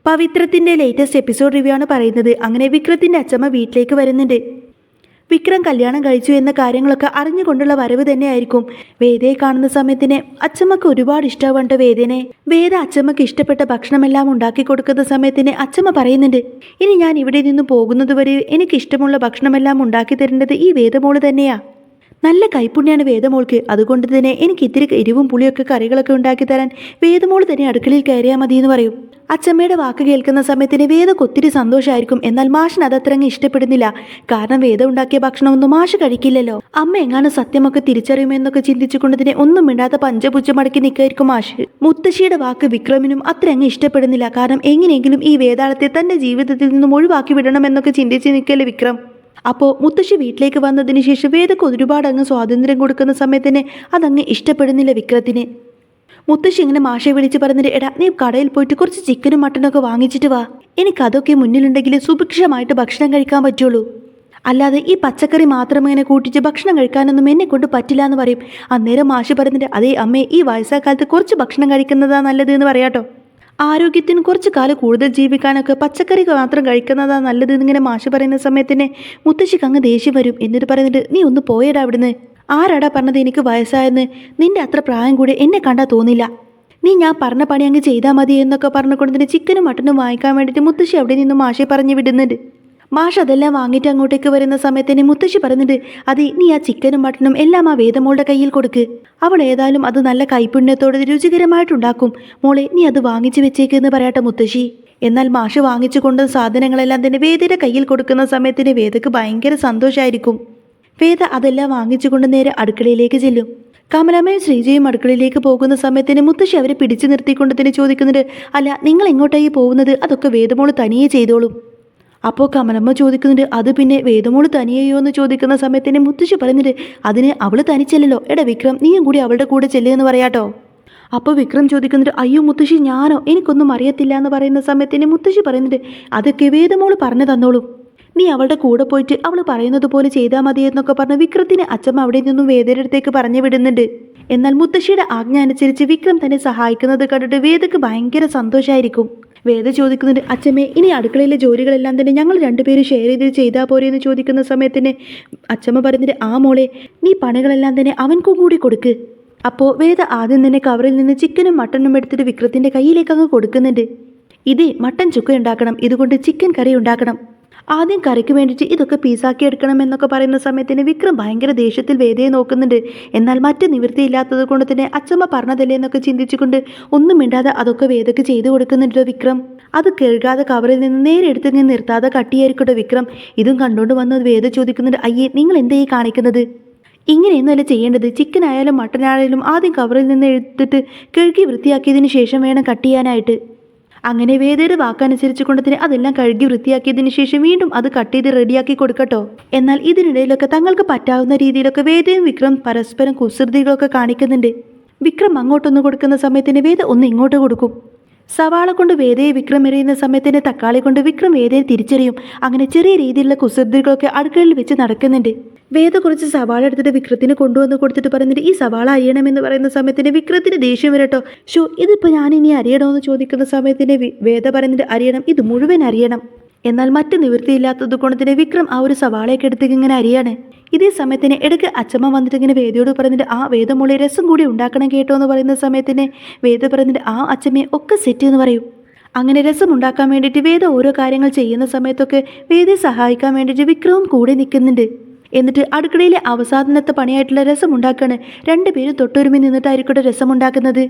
പവിത്രത്തിന്റെ latest episode review ആണ് പറയുന്നത്. അങ്ങനെ വിക്രത്തിന്റെ അച്ഛമ്മ വീട്ടിലേക്ക് വരുന്നുണ്ട്. വിക്രം കല്യാണം കഴിച്ചു എന്ന കാര്യങ്ങളൊക്കെ അറിഞ്ഞുകൊണ്ടുള്ള വരവ് തന്നെയായിരിക്കും. വേദയെ കാണുന്ന സമയത്തിന് അച്ഛമ്മക്ക് ഒരുപാട് ഇഷ്ടമാവണ്ട വേദനെ. വേദ അച്ഛമ്മക്ക് ഇഷ്ടപ്പെട്ട ഭക്ഷണമെല്ലാം ഉണ്ടാക്കി കൊടുക്കുന്ന സമയത്തിന് അച്ഛമ്മ പറയുന്നുണ്ട്, ഇനി ഞാൻ ഇവിടെ നിന്ന് പോകുന്നത് വരെ എനിക്ക് ഇഷ്ടമുള്ള ഭക്ഷണമെല്ലാം ഉണ്ടാക്കി തരേണ്ടത് ഈ വേദമോള് തന്നെയാ. നല്ല കൈപ്പുണ്യാണ് വേദമോൾക്ക്. അതുകൊണ്ട് തന്നെ എനിക്ക് ഇത്തിരി എരിവും പുളിയൊക്കെ കറികളൊക്കെ ഉണ്ടാക്കി തരാൻ വേദമോൾ തന്നെ അടുക്കളയിൽ കയറിയാൽ മതി എന്ന് പറയും. അച്ഛമ്മയുടെ വാക്ക് കേൾക്കുന്ന സമയത്തിന് വേദക്ക് ഒത്തിരി സന്തോഷമായിരിക്കും. എന്നാൽ മാഷിന് അതത്രങ്ങ് ഇഷ്ടപ്പെടുന്നില്ല. കാരണം വേദ ഉണ്ടാക്കിയ ഭക്ഷണമൊന്നും മാഷ് കഴിക്കില്ലല്ലോ. അമ്മ എങ്ങാനും സത്യമൊക്കെ തിരിച്ചറിയുമെന്നൊക്കെ ചിന്തിച്ചുകൊണ്ട് തന്നെ ഒന്നും മിണ്ടാത്ത പഞ്ചപുച്ഛം മടക്കി നിൽക്കായിരിക്കും മാഷ്. മുത്തശ്ശിയുടെ വാക്ക് വിക്രമിനും അത്ര അങ്ങ് ഇഷ്ടപ്പെടുന്നില്ല. കാരണം എങ്ങനെയെങ്കിലും ഈ വേദാളത്തെ തന്റെ ജീവിതത്തിൽ നിന്നും ഒഴിവാക്കി വിടണമെന്നൊക്കെ ചിന്തിച്ച് നിൽക്കല്ലേ വിക്രം. അപ്പോൾ മുത്തശ്ശി വീട്ടിലേക്ക് വന്നതിന് ശേഷം വേദക്ക് ഒരുപാട് അങ്ങ് സ്വാതന്ത്ര്യം കൊടുക്കുന്ന സമയത്തിന് അതങ്ങ് ഇഷ്ടപ്പെടുന്നില്ല വിക്രത്തിന്. മുത്തശ്ശി ഇങ്ങനെ മാഷെ വിളിച്ച് പറഞ്ഞിട്ട്, എടാ നീ കടയിൽ പോയിട്ട് കുറച്ച് ചിക്കനും മട്ടനൊക്കെ വാങ്ങിച്ചിട്ട് വാ. എനിക്കതൊക്കെ മുന്നിലുണ്ടെങ്കിൽ സുഭിക്ഷമായിട്ട് ഭക്ഷണം കഴിക്കാൻ പറ്റുള്ളൂ. അല്ലാതെ ഈ പച്ചക്കറി മാത്രം ഇങ്ങനെ കൂട്ടിച്ച് ഭക്ഷണം കഴിക്കാനൊന്നും എന്നെ കൊണ്ട് പറ്റില്ല എന്ന് പറയും. അന്നേരം മാഷി പറഞ്ഞിട്ട്, അതേ അമ്മേ, ഈ വയസ്സാക്കാലത്ത് കുറച്ച് ഭക്ഷണം കഴിക്കുന്നതാ നല്ലത് എന്ന് പറയാട്ടോ. ആരോഗ്യത്തിന് കുറച്ച് കാലം കൂടുതൽ ജീവിക്കാനൊക്കെ പച്ചക്കറി മാത്രം കഴിക്കുന്നതാ നല്ലത് എന്നിങ്ങനെ മാഷ് പറയുന്ന സമയത്തിന് മുത്തശ്ശിക്ക് അങ്ങ് ദേഷ്യം വരും. എന്നിട്ട് പറയുന്നിട്ട്, നീ ഒന്ന് പോയടാ അവിടുന്ന്. ആരാടാ പറഞ്ഞത് എനിക്ക് വയസ്സായെന്ന്? നിന്റെ അത്ര പ്രായം കൂടി എന്നെ കണ്ടാൽ തോന്നില്ല. നീ ഞാൻ പറഞ്ഞ പണി അങ്ങ് ചെയ്താൽ മതി എന്നൊക്കെ പറഞ്ഞുകൊണ്ട് തന്നെ ചിക്കനും മട്ടനും വാങ്ങിക്കാൻ വേണ്ടിയിട്ട് മുത്തശ്ശി അവിടെ നിന്നും മാഷെ പറഞ്ഞു വിടുന്നുണ്ട്. മാഷ് അതെല്ലാം വാങ്ങിയിട്ട് അങ്ങോട്ടേക്ക് വരുന്ന സമയത്തിന് മുത്തശ്ശി പറയുന്നുണ്ട്, അതെ നീ ആ ചിക്കനും മട്ടനും എല്ലാം ആ വേദമോളുടെ കയ്യിൽ കൊടുക്ക്. അവൾ ഏതായാലും അത് നല്ല കൈപുണ്യത്തോടെ രുചികരമായിട്ടുണ്ടാക്കും. മോളെ നീ അത് വാങ്ങിച്ചു വെച്ചേക്കെന്ന് പറയാട്ടെ മുത്തശ്ശി. എന്നാൽ മാഷ് വാങ്ങിച്ചു കൊണ്ട സാധനങ്ങളെല്ലാം തന്നെ വേദയുടെ കയ്യിൽ കൊടുക്കുന്ന സമയത്തിന് വേദക്ക് ഭയങ്കര സന്തോഷമായിരിക്കും. വേദ അതെല്ലാം വാങ്ങിച്ചുകൊണ്ട് നേരെ അടുക്കളയിലേക്ക് ചെല്ലും. കമലമ്മയും ശ്രീജയും അടുക്കളയിലേക്ക് പോകുന്ന സമയത്തിന് മുത്തശ്ശി അവരെ പിടിച്ചു നിർത്തിക്കൊണ്ട് തന്നെ ചോദിക്കുന്നുണ്ട്, അല്ല നിങ്ങൾ എങ്ങോട്ടായി പോകുന്നത്? അതൊക്കെ വേദമോള് തനിയെ ചെയ്തോളും. അപ്പോൾ കമലമ്മ ചോദിക്കുന്നുണ്ട്, അത് പിന്നെ വേദമോള് തനിയെയോ എന്ന് ചോദിക്കുന്ന സമയത്തിന് മുത്തശ്ശി പറയുന്നുണ്ട്, അതിന് അവള് തനിച്ചല്ലോ. എടാ വിക്രം, നീയും കൂടി അവളുടെ കൂടെ ചെല്ലുമെന്ന് പറയാട്ടോ. അപ്പോൾ വിക്രം ചോദിക്കുന്നുണ്ട്, അയ്യോ മുത്തശ്ശി ഞാനോ? എനിക്കൊന്നും അറിയത്തില്ല എന്ന് പറയുന്ന സമയത്തിന് മുത്തശ്ശി പറയുന്നുണ്ട്, അതൊക്കെ വേദമോള് പറഞ്ഞു തന്നോളും. നീ അവളുടെ കൂടെ പോയിട്ട് അവൾ പറയുന്നത് പോലെ ചെയ്താൽ മതി എന്നൊക്കെ പറഞ്ഞ് വിക്രത്തിന് അച്ഛമ്മ അവിടെ നിന്നും വേദയുടെ അടുത്തേക്ക് പറഞ്ഞു വിടുന്നുണ്ട്. എന്നാൽ മുത്തശ്ശിയുടെ ആജ്ഞ അനുസരിച്ച് വിക്രം തന്നെ സഹായിക്കുന്നത് കണ്ടിട്ട് വേദക്ക് ഭയങ്കര സന്തോഷമായിരിക്കും. വേദ ചോദിക്കുന്നുണ്ട്, അച്ഛമ്മേ ഇനി അടുക്കളയിലെ ജോലികളെല്ലാം തന്നെ ഞങ്ങൾ രണ്ടുപേരും ഷെയർ ചെയ്ത് ചെയ്താൽ പോരെ എന്ന് ചോദിക്കുന്ന സമയത്തിന് അച്ഛമ്മ പറയുന്നുണ്ട്, ആ മോളെ നീ പണികളെല്ലാം തന്നെ അവൻക്കും കൂടി കൊടുക്ക്. അപ്പോൾ വേദ ആദ്യം തന്നെ കവറിൽ നിന്ന് ചിക്കനും മട്ടനും എടുത്തിട്ട് വിക്രത്തിൻ്റെ കയ്യിലേക്ക് അങ്ങ് കൊടുക്കുന്നുണ്ട്. ഇത് മട്ടൻ ചുക്ക ഉണ്ടാക്കണം, ഇതുകൊണ്ട് ചിക്കൻ കറി ഉണ്ടാക്കണം. ആദ്യം കറിക്ക് വേണ്ടിയിട്ട് ഇതൊക്കെ പീസാക്കി എടുക്കണം എന്നൊക്കെ പറയുന്ന സമയത്തിന് വിക്രം ഭയങ്കര ദേഷ്യത്തിൽ വേദയെ നോക്കുന്നുണ്ട്. എന്നാൽ മറ്റ് നിവൃത്തിയില്ലാത്തത് കൊണ്ട് തന്നെ അച്ഛമ്മ പറഞ്ഞതല്ലേ എന്നൊക്കെ ചിന്തിച്ചുകൊണ്ട് ഒന്നും മിണ്ടാതെ അതൊക്കെ വേദക്ക് ചെയ്തു കൊടുക്കുന്നുണ്ടോ വിക്രം. അത് കഴുകാതെ കവറിൽ നിന്ന് നേരെ എടുത്ത് നിർത്താതെ കട്ടിയായിരിക്കട്ടോ വിക്രം. ഇതും കണ്ടുകൊണ്ട് വന്ന് വേദ ചോദിക്കുന്നുണ്ട്, അയ്യേ നിങ്ങൾ എന്തേ കാണിക്കുന്നത്? ഇങ്ങനെയൊന്നുമല്ല ചെയ്യേണ്ടത്. ചിക്കൻ ആയാലും മട്ടൻ ആയാലും ആദ്യം കവറിൽ നിന്ന് എടുത്തിട്ട് കഴുകി വൃത്തിയാക്കിയതിന് ശേഷം വേണം കട്ട് ചെയ്യാനായിട്ട്. അങ്ങനെ വേദയുടെ വാക്കനുസരിച്ച് കൊണ്ട് തന്നെ അതെല്ലാം കഴുകി വൃത്തിയാക്കിയതിന് ശേഷം വീണ്ടും അത് കട്ട് ചെയ്ത് റെഡിയാക്കി കൊടുക്കട്ടോ. എന്നാൽ ഇതിനിടയിലൊക്കെ തങ്ങൾക്ക് പറ്റാവുന്ന രീതിയിലൊക്കെ വേദയും വിക്രം പരസ്പരം കുസൃതികളൊക്കെ കാണിക്കുന്നുണ്ട്. വിക്രം അങ്ങോട്ടൊന്ന് കൊടുക്കുന്ന സമയത്തിന് വേദ ഒന്ന് ഇങ്ങോട്ട് കൊടുക്കും. സവാള കൊണ്ട് വേദയെ വിക്രം എറിയുന്ന സമയത്തിന് തക്കാളി കൊണ്ട് വിക്രം വേദയെ തിരിച്ചറിയും. അങ്ങനെ ചെറിയ രീതിയിലുള്ള കുസൃതികളൊക്കെ അടുക്കളയിൽ വെച്ച് നടക്കുന്നുണ്ട്. വേദ കുറച്ച് സവാള എടുത്തിട്ട് വിക്രത്തിന് കൊണ്ടുവന്ന് കൊടുത്തിട്ട് പറഞ്ഞിട്ട്, ഈ സവാള അരിയണമെന്ന് പറയുന്ന സമയത്തിന് വിക്രത്തിന് ദേഷ്യം വരട്ടോ. ഇതിപ്പോൾ ഞാനിനി അരിയണമെന്ന് ചോദിക്കുന്ന സമയത്തിന് വേദ പറയുന്നിട്ട്, അരിയണം, ഇത് മുഴുവൻ അരിയണം. എന്നാൽ മറ്റ് നിവൃത്തിയില്ലാത്തത് കൊണ്ട് തന്നെ വിക്രം ആ ഒരു സവാളയൊക്കെ എടുത്ത് ഇങ്ങനെ അരിയാണ്. ഇതേ സമയത്തിന് ഇടയ്ക്ക് അച്ഛമ്മ വന്നിട്ട് ഇങ്ങനെ വേദയോട് പറഞ്ഞിട്ട്, ആ വേദമോളെ രസം കൂടി ഉണ്ടാക്കണം കേട്ടോ എന്ന് പറയുന്ന സമയത്തിന് വേദ പറഞ്ഞിട്ട്, ആ അച്ഛമ്മയെ ഒക്കെ സെറ്റ് എന്ന് പറയും. അങ്ങനെ രസം ഉണ്ടാക്കാൻ വേണ്ടിയിട്ട് വേദ ഓരോ കാര്യങ്ങൾ ചെയ്യുന്ന സമയത്തൊക്കെ വേദയെ സഹായിക്കാൻ വേണ്ടിയിട്ട് വിക്രവും കൂടെ നിൽക്കുന്നുണ്ട്. എന്നിട്ട് അടുക്കളയിലെ അവസാനത്തെ പണിയായിട്ടുള്ള രസം ഉണ്ടാക്കുകയാണ്. രണ്ടുപേരും തൊട്ടൊരുമി നിന്നിട്ടായിരിക്കട്ടെ രസം ഉണ്ടാക്കുന്നത്.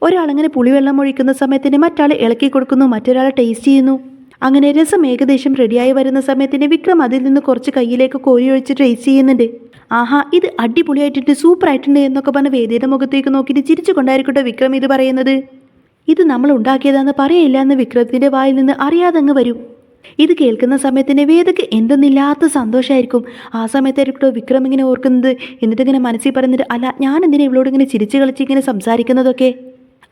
ഒരാളങ്ങനെ പുളിവെള്ളം ഒഴിക്കുന്ന സമയത്തിന് മറ്റാൾ ഇളക്കി കൊടുക്കുന്നു, മറ്റൊരാൾ ടേസ്റ്റ് ചെയ്യുന്നു. അങ്ങനെ രസം ഏകദേശം റെഡിയായി വരുന്ന സമയത്തിന് വിക്രം അതിൽ നിന്ന് കുറച്ച് കയ്യിലേക്ക് കോരി ഒഴിച്ച് ടേസ്റ്റ് ചെയ്യുന്നുണ്ട്. ആഹാ, ഇത് അടിപൊളിയായിട്ടുണ്ട്, സൂപ്പറായിട്ടുണ്ട് എന്നൊക്കെ പറഞ്ഞ് വേദിയുടെ മുഖത്തേക്ക് നോക്കിയിട്ട് ചിരിച്ചു കൊണ്ടായിരിക്കട്ടെ വിക്രം ഇത് പറയുന്നത്. ഇത് നമ്മൾ ഉണ്ടാക്കിയതാന്ന് പറയില്ല എന്ന് വിക്രത്തിൻ്റെ വായിൽ നിന്ന് അറിയാതെ അങ്ങ് വരും. ഇത് കേൾക്കുന്ന സമയത്തിന് വേദക്ക് എന്തെന്നില്ലാത്ത സന്തോഷമായിരിക്കും. ആ സമയത്തായിരിക്കട്ടോ വിക്രം ഇങ്ങനെ ഓർക്കുന്നത്. എന്നിട്ടിങ്ങനെ മനസ്സിൽ പറയുന്നത്, അല്ല ഞാൻ എന്തിനാ ഇവളോട് ഇങ്ങനെ ചിരിച്ച് കളിച്ച് ഇങ്ങനെ സംസാരിക്കുന്നതൊക്കെ?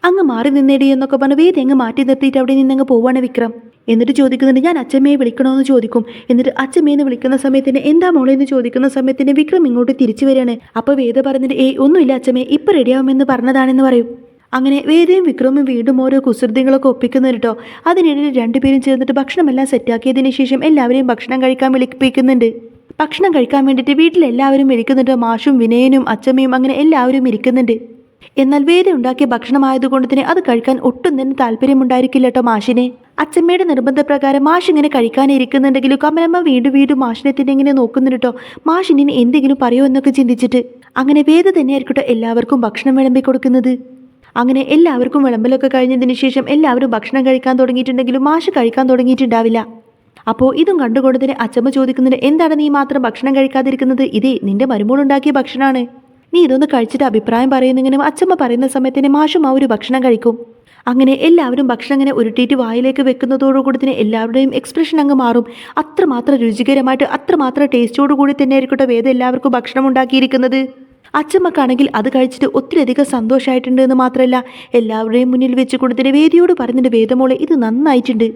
അങ്ങ് മാറി നിന്നേടി എന്നൊക്കെ പറഞ്ഞ് വേദ അങ്ങ് മാറ്റി നിർത്തിയിട്ട് അവിടെ നിന്നങ്ങ് പോവാണ് വിക്രം. എന്നിട്ട് ചോദിക്കുന്നുണ്ട്, ഞാൻ അച്ഛമ്മയെ വിളിക്കണമെന്ന് ചോദിക്കും. എന്നിട്ട് അച്ഛമ്മയെന്ന് വിളിക്കുന്ന സമയത്തിന് എന്താ മോളെ എന്ന് ചോദിക്കുന്ന സമയത്തിന് വിക്രം ഇങ്ങോട്ട് തിരിച്ചു വരികയാണ്. അപ്പോൾ വേദ പറഞ്ഞിട്ട്, ഒന്നുമില്ല അച്ഛമ്മേ, ഇപ്പം റെഡിയാവുമെന്ന് പറഞ്ഞതാണെന്ന് പറയും. അങ്ങനെ വേദയും വിക്രമും വീണ്ടും ഓരോ കുസൃതികളൊക്കെ ഒപ്പിക്കുന്നുണ്ട് കേട്ടോ. അതിനിടയിൽ രണ്ടുപേരും ചേർന്നിട്ട് ഭക്ഷണമെല്ലാം സെറ്റാക്കിയതിന് ശേഷം എല്ലാവരെയും ഭക്ഷണം കഴിക്കാൻ വിളിപ്പിക്കുന്നുണ്ട്. ഭക്ഷണം കഴിക്കാൻ വേണ്ടിയിട്ട് വീട്ടിലെല്ലാവരും ഇരിക്കുന്നുണ്ട്. മാഷും വിനയനും അച്ചമ്മയും അങ്ങനെ എല്ലാവരും ഇരിക്കുന്നുണ്ട്. എന്നാൽ വേദ ഉണ്ടാക്കിയ ഭക്ഷണമായതുകൊണ്ട് തന്നെ അത് കഴിക്കാൻ ഒട്ടും തന്നെ താല്പര്യമുണ്ടായിരിക്കില്ല കേട്ടോ മാഷിനെ. അച്ചമ്മയുടെ നിർബന്ധപ്രകാരം മാഷ് ഇങ്ങനെ കഴിക്കാനിരിക്കുന്നുണ്ടെങ്കിലും കമലമ്മ വീണ്ടും വീണ്ടും മാഷിനെ തന്നെ ഇങ്ങനെ നോക്കുന്നുണ്ട് കേട്ടോ. മാഷിനി എന്തെങ്കിലും പറയുമോ എന്നൊക്കെ ചിന്തിച്ചിട്ട്. അങ്ങനെ വേദ തന്നെയായിരിക്കട്ടോ എല്ലാവർക്കും ഭക്ഷണം വിളമ്പി കൊടുക്കുന്നത്. അങ്ങനെ എല്ലാവർക്കും വിളമ്പലൊക്കെ കഴിഞ്ഞതിന് ശേഷം എല്ലാവരും ഭക്ഷണം കഴിക്കാൻ തുടങ്ങിയിട്ടുണ്ടെങ്കിലും മാഷ് കഴിക്കാൻ തുടങ്ങിയിട്ടുണ്ടാവില്ല. അപ്പോൾ ഇതും കണ്ടുകൊണ്ട് തന്നെ അച്ചമ്മ ചോദിക്കുന്നുണ്ട്, എന്താണ് നീ മാത്രം ഭക്ഷണം കഴിക്കാതിരിക്കുന്നത്? ഇതേ നിന്റെ മരുമോളുണ്ടാക്കിയ ഭക്ഷണമാണ്, നീ ഇതൊന്ന് കഴിച്ചിട്ട് അഭിപ്രായം പറയുന്നെങ്കിലും അച്ചമ്മ പറയുന്ന സമയത്തിന് മാഷും ആ ഒരു ഭക്ഷണം കഴിക്കും. അങ്ങനെ എല്ലാവരും ഭക്ഷണം അങ്ങനെ ഉരുട്ടിയിട്ട് വായിലേക്ക് വെക്കുന്നതോടുകൂടി തന്നെ എല്ലാവരുടെയും എക്സ്പ്രഷൻ അങ്ങ് മാറും. അത്രമാത്രം രുചികരമായിട്ട് അത്രമാത്രം ടേസ്റ്റോടുകൂടി തന്നെ ആയിരിക്കട്ടെ വേദ എല്ലാവർക്കും ഭക്ഷണം ഉണ്ടാക്കിയിരിക്കുന്നത്. അച്ചമ്മക്കാണെങ്കിൽ അത് കഴിച്ചിട്ട് ഒത്തിരിയധികം സന്തോഷമായിട്ടുണ്ട് എന്ന് മാത്രമല്ല എല്ലാവരുടെയും മുന്നിൽ വെച്ച് കൊടുത്തിട്ട് വേദിയോട് പറഞ്ഞിട്ട് വേദമോളെ ഇത് നന്നായിട്ടുണ്ട്,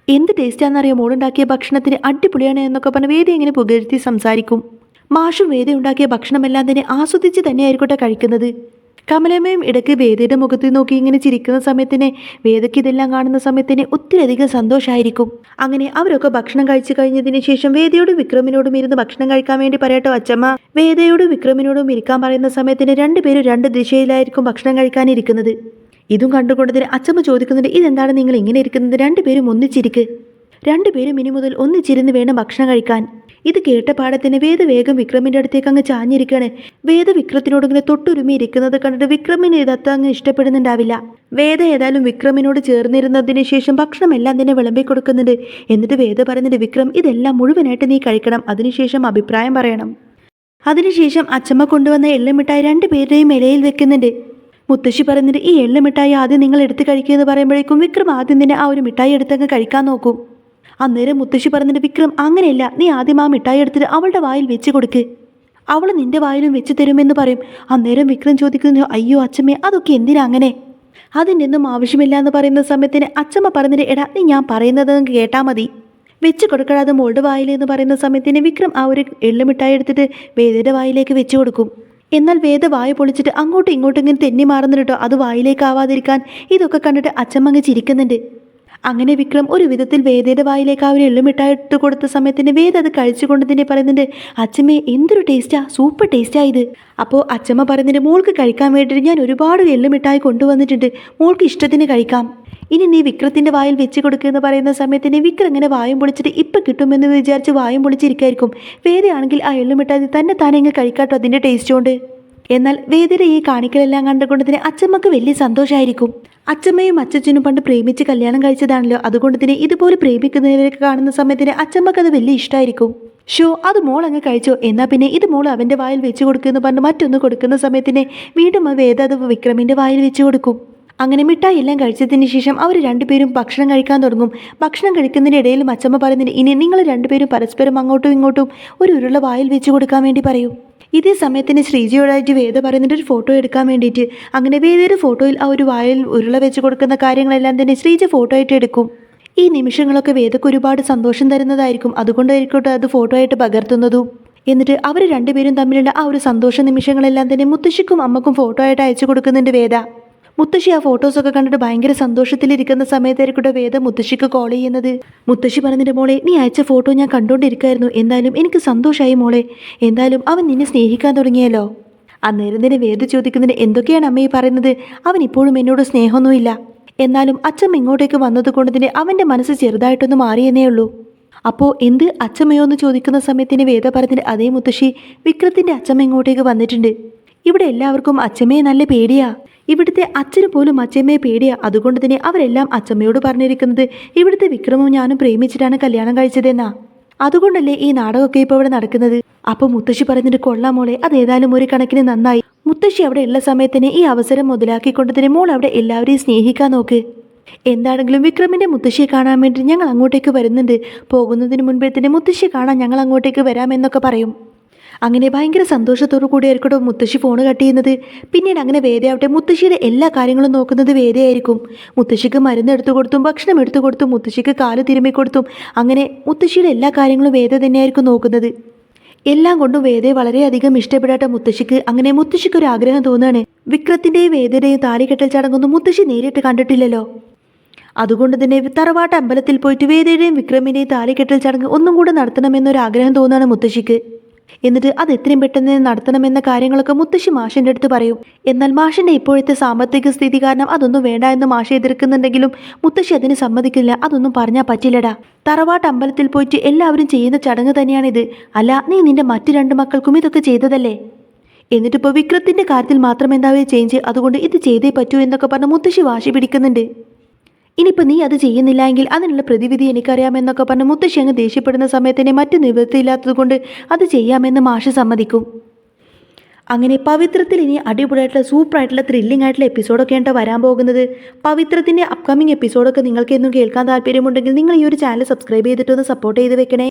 എന്ത് ടേസ്റ്റാണെന്നറിയാം മോളുണ്ടാക്കിയ ഭക്ഷണത്തിന്, അടിപൊളിയാണ് എന്നൊക്കെ പറഞ്ഞ് വേദ ഇങ്ങനെ പുകഴ്ത്തി സംസാരിക്കും. മാഷും വേദ ഉണ്ടാക്കിയ ഭക്ഷണമെല്ലാം തന്നെ ആസ്വദിച്ച് തന്നെയായിരിക്കട്ടെ കഴിക്കുന്നത്. കമലമ്മയും ഇടയ്ക്ക് വേദയുടെ മുഖത്ത് നോക്കി ഇങ്ങനെ ചിരിക്കുന്ന സമയത്തിന് വേദയ്ക്ക് ഇതെല്ലാം കാണുന്ന സമയത്തിന് ഒത്തിരിയധികം സന്തോഷമായിരിക്കും. അങ്ങനെ അവരൊക്കെ ഭക്ഷണം കഴിച്ചു കഴിഞ്ഞതിന് ശേഷം വേദയോടും വിക്രമിനോടും ഇരുന്ന് ഭക്ഷണം കഴിക്കാൻ വേണ്ടി പറയട്ടോ അച്ചമ്മ. വേദയോടും വിക്രമിനോടും ഇരിക്കാൻ പറയുന്ന സമയത്തിന് രണ്ടുപേരും രണ്ട് ദിശയിലായിരിക്കും ഭക്ഷണം കഴിക്കാനിരിക്കുന്നത്. ഇതും കണ്ടുകൊണ്ടതിന് അച്ചമ്മ ചോദിക്കുന്നുണ്ട്, ഇതെന്താണ് നിങ്ങൾ ഇങ്ങനെ ഇരിക്കുന്നത്? രണ്ടുപേരും ഒന്നിച്ചിരിക്ക്, രണ്ടുപേരും ഇനി മുതൽ ഒന്നിച്ചിരുന്ന് വേണം ഭക്ഷണം കഴിക്കാൻ. ഇത് കേട്ട പാടത്തിന് വേദ വേഗം വിക്രമിൻ്റെ അടുത്തേക്ക് അങ്ങ് ചാഞ്ഞിരിക്കുകയാണ്. വേദ വിക്രത്തിനോട് ഇങ്ങനെ തൊട്ടുരുമി ഇരിക്കുന്നത് കണ്ടിട്ട് വിക്രമിന് ഇതത്ര അങ്ങ് ഇഷ്ടപ്പെടുന്നുണ്ടാവില്ല. വേദ ഏതായാലും വിക്രമിനോട് ചേർന്നിരുന്നതിന് ശേഷം ഭക്ഷണം എല്ലാം തന്നെ വിളമ്പി കൊടുക്കുന്നുണ്ട്. എന്നിട്ട് വേദ പറയുന്നുണ്ട്, വിക്രം ഇതെല്ലാം മുഴുവനായിട്ട് നീ കഴിക്കണം, അതിനുശേഷം അഭിപ്രായം പറയണം. അതിനുശേഷം അച്ചമ്മ കൊണ്ടുവന്ന എള്ളുമിഠായി രണ്ടുപേരുടെയും ഇലയിൽ വെക്കുന്നുണ്ട്. മുത്തശ്ശി പറയുന്നുണ്ട്, ഈ എള്ളുമിഠായി ആദ്യം നിങ്ങൾ എടുത്ത് കഴിക്കുക എന്ന് പറയുമ്പോഴേക്കും വിക്രം ആദ്യം തന്നെ ആ ഒരു മിഠായി എടുത്തങ്ങ് കഴിക്കാൻ നോക്കും. അന്നേരം മുത്തശ്ശി പറഞ്ഞിട്ട്, വിക്രം അങ്ങനെയല്ല, നീ ആദ്യം ആ മിഠായി എടുത്തിട്ട് അവളുടെ വായിൽ വെച്ച് കൊടുക്ക്, അവൾ നിന്റെ വായിലും വെച്ച് തരുമെന്ന് പറയും. അന്നേരം വിക്രം ചോദിക്കുന്നു, അയ്യോ അച്ചമ്മേ അതൊക്കെ എന്തിനാ അങ്ങനെ, അതിൻ്റെ ഒന്നും ആവശ്യമില്ല എന്ന് പറയുന്ന സമയത്തിന് അച്ചമ്മ പറഞ്ഞിട്ട്, എടാ നീ ഞാൻ പറയുന്നത് കേട്ടാൽ മതി, വെച്ച് കൊടുക്കാതെ മോളുടെ വായിൽ എന്ന് പറയുന്ന സമയത്തിന് വിക്രം ആ ഒരു എള്ളുമിഠായി എടുത്തിട്ട് വേദയുടെ വായിലേക്ക് വെച്ച് കൊടുക്കും. എന്നാൽ വേദ വായ പൊളിച്ചിട്ട് അങ്ങോട്ടും ഇങ്ങോട്ടും ഇങ്ങനെ തെന്നി മാറുന്നുണ്ടോ അത് വായിലേക്ക് ആവാതിരിക്കാൻ. ഇതൊക്കെ കണ്ടിട്ട് അച്ചമ്മ അങ്ങ് ചിരിക്കുന്നുണ്ട്. അങ്ങനെ വിക്രം ഒരു വിധത്തിൽ വേദയുടെ വായിലേക്ക് ആ ഒരു എള്ളുമിഠായി ഇട്ട് കൊടുത്ത സമയത്തിന് വേദ അത് കഴിച്ചുകൊണ്ട് തന്നെ പറയുന്നുണ്ട്, അച്ചമ്മേ എന്തൊരു ടേസ്റ്റാ, സൂപ്പർ ടേസ്റ്റാ ഇത്. അപ്പോൾ അച്ചമ്മ പറയുന്നുണ്ട്, മോൾക്ക് കഴിക്കാൻ വേണ്ടിയിട്ട് ഞാൻ ഒരുപാട് എള്ളുമിഠായി കൊണ്ടുവന്നിട്ടുണ്ട്, മോൾക്ക് ഇഷ്ടത്തിന് കഴിക്കാം, ഇനി നീ വിക്രത്തിൻ്റെ വായിൽ വെച്ച് കൊടുക്കുമെന്ന് പറയുന്ന സമയത്തിന് വിക്രം ഇങ്ങനെ വായും പൊളിച്ചിട്ട് ഇപ്പം കിട്ടുമെന്ന് വിചാരിച്ച് വായും പൊളിച്ചിരിക്കായിരിക്കും. വേദയാണെങ്കിൽ ആ എള്ളുമിഠായി തന്നെ താനെ ഇങ്ങ് കഴിക്കാട്ടോ അതിൻ്റെ ടേസ്റ്റ് കൊണ്ട്. എന്നാൽ വേദയുടെ ഈ കാണിക്കലെല്ലാം കണ്ടുകൊണ്ട് തന്നെ അച്ചമ്മക്ക് വലിയ സന്തോഷമായിരിക്കും. അച്ചമ്മയും അച്ചച്ചനും പണ്ട് പ്രേമിച്ച് കല്യാണം കഴിച്ചതാണല്ലോ, അതുകൊണ്ട് തന്നെ ഇതുപോലെ പ്രേമിക്കുന്നവരൊക്കെ കാണുന്ന സമയത്തിന് അച്ചമ്മക്ക് അത് വലിയ ഇഷ്ടമായിരിക്കും. ഷോ അത് മോൾ അങ്ങ് കഴിച്ചോ, എന്നാൽ പിന്നെ ഇത് മോൾ അവൻ്റെ വായിൽ വെച്ച് കൊടുക്കുമെന്ന് പറഞ്ഞ് മറ്റൊന്ന് കൊടുക്കുന്ന സമയത്തിന് വീണ്ടും വേദ അത് വിക്രമിൻ്റെ വായിൽ വെച്ച് കൊടുക്കും. അങ്ങനെ മിഠായി എല്ലാം കഴിച്ചതിന് ശേഷം അവർ രണ്ടുപേരും ഭക്ഷണം കഴിക്കാൻ തുടങ്ങും. ഭക്ഷണം കഴിക്കുന്നതിനിടയിലും അച്ചമ്മ പറയുന്നതിന്, ഇനി നിങ്ങൾ രണ്ടുപേരും പരസ്പരം അങ്ങോട്ടും ഇങ്ങോട്ടും ഒരു ഉരുള വായിൽ വെച്ച് കൊടുക്കാൻ വേണ്ടി പറയും. ഇതേ സമയത്തിന് ശ്രീജയോടായിട്ട് വേദ പറയുന്നിട്ട് ഒരു ഫോട്ടോ എടുക്കാൻ വേണ്ടിയിട്ട്. അങ്ങനെ വേദയുടെ ഫോട്ടോയിൽ ആ ഒരു വായിൽ ഉരുള വെച്ച് കൊടുക്കുന്ന കാര്യങ്ങളെല്ലാം തന്നെ ശ്രീജ ഫോട്ടോ ആയിട്ട് എടുക്കും. ഈ നിമിഷങ്ങളൊക്കെ വേദക്ക് ഒരുപാട് സന്തോഷം തരുന്നതായിരിക്കും, അതുകൊണ്ടായിരിക്കട്ടെ അത് ഫോട്ടോ ആയിട്ട് പകർത്തുന്നതും. എന്നിട്ട് അവർ രണ്ടുപേരും തമ്മിലുള്ള ആ ഒരു സന്തോഷ നിമിഷങ്ങളെല്ലാം തന്നെ മുത്തശ്ശിക്കും അമ്മക്കും ഫോട്ടോ ആയിട്ട് അയച്ചു കൊടുക്കുന്നുണ്ട് വേദ. മുത്തശ്ശി ആ ഫോട്ടോസൊക്കെ കണ്ടിട്ട് ഭയങ്കര സന്തോഷത്തിലിരിക്കുന്ന സമയത്തായിരിക്കട്ടെ വേദ മുത്തശ്ശിക്ക് കോൾ ചെയ്യുന്നത്. മുത്തശ്ശി പറഞ്ഞിട്ട്, മോളെ നീ അയച്ച ഫോട്ടോ ഞാൻ കണ്ടുകൊണ്ടിരിക്കുകയായിരുന്നു, എന്തായാലും എനിക്ക് സന്തോഷമായി മോളെ, എന്തായാലും അവൻ നിന്നെ സ്നേഹിക്കാൻ തുടങ്ങിയല്ലോ. അന്നേരം തന്നെ വേദ ചോദിക്കുന്നതിന്, എന്തൊക്കെയാണ് അമ്മയെ പറയുന്നത്, അവൻ ഇപ്പോഴും എന്നോട് സ്നേഹമൊന്നുമില്ല, എന്നാലും അച്ഛമ്മ ഇങ്ങോട്ടേക്ക് വന്നത് കൊണ്ട് തന്നെ അവൻ്റെ മനസ്സ് ചെറുതായിട്ടൊന്ന് മാറിയെന്നേ ഉള്ളൂ. അപ്പോൾ എന്ത് അച്ഛമ്മയോ എന്ന് ചോദിക്കുന്ന സമയത്തിന് വേദ പറഞ്ഞിട്ട്, അതേ മുത്തശ്ശി, വിക്രത്തിൻ്റെ അച്ഛമ്മ ഇങ്ങോട്ടേക്ക് വന്നിട്ടുണ്ട്. ഇവിടെ എല്ലാവർക്കും അച്ഛമ്മയെ നല്ല പേടിയാ, ഇവിടുത്തെ അച്ഛന് പോലും അച്ഛമ്മയെ പേടിയാ, അതുകൊണ്ട് തന്നെ അവരെല്ലാം അച്ഛമ്മയോട് പറഞ്ഞിരിക്കുന്നത് ഇവിടുത്തെ വിക്രമും ഞാനും പ്രേമിച്ചിട്ടാണ് കല്യാണം കഴിച്ചതെന്നാ, അതുകൊണ്ടല്ലേ ഈ നാടകമൊക്കെ ഇപ്പോൾ ഇവിടെ നടക്കുന്നത്. അപ്പോൾ മുത്തശ്ശി പറഞ്ഞിട്ട്, കൊള്ളാം മോളെ, അതേതായാലും ഒരു കണക്കിന് നന്നായി. മുത്തശ്ശി അവിടെ ഉള്ള സമയത്തിന് ഈ അവസരം മുതലാക്കിക്കൊണ്ട് തന്നെ മോൾ അവിടെ എല്ലാവരെയും സ്നേഹിക്കാൻ നോക്ക്. എന്താണെങ്കിലും വിക്രമിൻ്റെ മുത്തശ്ശിയെ കാണാൻ വേണ്ടി ഞങ്ങൾ അങ്ങോട്ടേക്ക് വരുന്നുണ്ട്, പോകുന്നതിന് മുൻപേ തന്നെ മുത്തശ്ശിയെ കാണാൻ ഞങ്ങൾ അങ്ങോട്ടേക്ക് വരാമെന്നൊക്കെ പറയും. അങ്ങനെ ഭയങ്കര സന്തോഷത്തോടു കൂടി ആയിരിക്കും മുത്തശ്ശി ഫോൺ കട്ട് ചെയ്യുന്നത്. പിന്നീട് അങ്ങനെ വേദയാവട്ടെ മുത്തശ്ശിയുടെ എല്ലാ കാര്യങ്ങളും നോക്കുന്നത് വേദയായിരിക്കും. മുത്തശ്ശിക്ക് മരുന്ന് എടുത്തു കൊടുത്തും ഭക്ഷണം എടുത്തു കൊടുത്തും മുത്തശ്ശിക്ക് കാല് തിരുമ്മി കൊടുത്തും അങ്ങനെ മുത്തശ്ശിയുടെ എല്ലാ കാര്യങ്ങളും വേദ തന്നെയായിരിക്കും നോക്കുന്നത്. എല്ലാം കൊണ്ടും വേദയെ വളരെയധികം ഇഷ്ടപ്പെടാത്ത മുത്തശ്ശിക്ക് അങ്ങനെ മുത്തശ്ശിക്ക് ഒരു ആഗ്രഹം തോന്നുകയാണ്. വിക്രത്തിന്റെയും വേദയുടെയും താലികെട്ടൽ ചടങ്ങൊന്നും മുത്തശ്ശി നേരിട്ട് കണ്ടിട്ടില്ലല്ലോ. അതുകൊണ്ട് തന്നെ തറവാട്ട് അമ്പലത്തിൽ പോയിട്ട് വേദയുടെയും വിക്രമിന്റെയും താലികെട്ടൽ ചടങ്ങ് ഒന്നും കൂടെ നടത്തണമെന്നൊരു ആഗ്രഹം തോന്നുകയാണ് മുത്തശ്ശിക്ക്. എന്നിട്ട് അത് എത്രയും പെട്ടെന്ന് നടത്തണമെന്ന കാര്യങ്ങളൊക്കെ മുത്തശ്ശി മാഷിന്റെ അടുത്ത് പറയും. എന്നാൽ മാഷിന്റെ ഇപ്പോഴത്തെ സാമ്പത്തിക സ്ഥിതി കാരണം അതൊന്നും വേണ്ട എന്ന് മാഷ് എതിർക്കുന്നുണ്ടെങ്കിലും മുത്തശ്ശി അതിന് സമ്മതിക്കില്ല. അതൊന്നും പറഞ്ഞാൽ പറ്റില്ലടാ. തറവാട്ട് അമ്പലത്തിൽ പോയിട്ട് എല്ലാവരും ചെയ്യുന്ന ചടങ്ങ് തന്നെയാണിത്. അല്ല, നീ നിന്റെ മറ്റു 2 മക്കൾക്കും ഇതൊക്കെ ചെയ്തതല്ലേ? എന്നിട്ടിപ്പോൾ വിക്രത്തിന്റെ കാര്യത്തിൽ മാത്രം എന്താവേ ചേഞ്ച്? അതുകൊണ്ട് ഇത് ചെയ്തേ പറ്റൂ എന്നൊക്കെ പറഞ്ഞ് മുത്തശ്ശി വാശി പിടിക്കുന്നുണ്ട്. ഇനിയിപ്പോൾ നീ അത് ചെയ്യുന്നില്ല എങ്കിൽ അതിനുള്ള പ്രതിവിധി എനിക്കറിയാമെന്നൊക്കെ പറഞ്ഞ് മുത്തശ്ശി അങ്ങ് ദേഷ്യപ്പെടുന്ന സമയത്തിന് മറ്റു നിവൃത്തിയില്ലാത്തത് കൊണ്ട് അത് ചെയ്യാമെന്ന് മാഷ് സമ്മതിക്കും. അങ്ങനെ പവിത്രത്തിൽ ഇനി അടിപൊളിയായിട്ടുള്ള സൂപ്പറായിട്ടുള്ള ത്രില്ലിംഗ് ആയിട്ടുള്ള എപ്പിസോഡൊക്കെ ഉണ്ടോ വരാൻ പോകുന്നത്. പവിത്രത്തിൻ്റെ അപ്കമിങ് എപ്പിസോഡൊക്കെ നിങ്ങൾക്ക് എന്നും കേൾക്കാൻ താല്പര്യമുണ്ടെങ്കിൽ നിങ്ങൾ ഈ ഒരു ചാനൽ സബ്സ്ക്രൈബ് ചെയ്തിട്ടൊന്ന് സപ്പോർട്ട് ചെയ്ത് വെക്കണേ.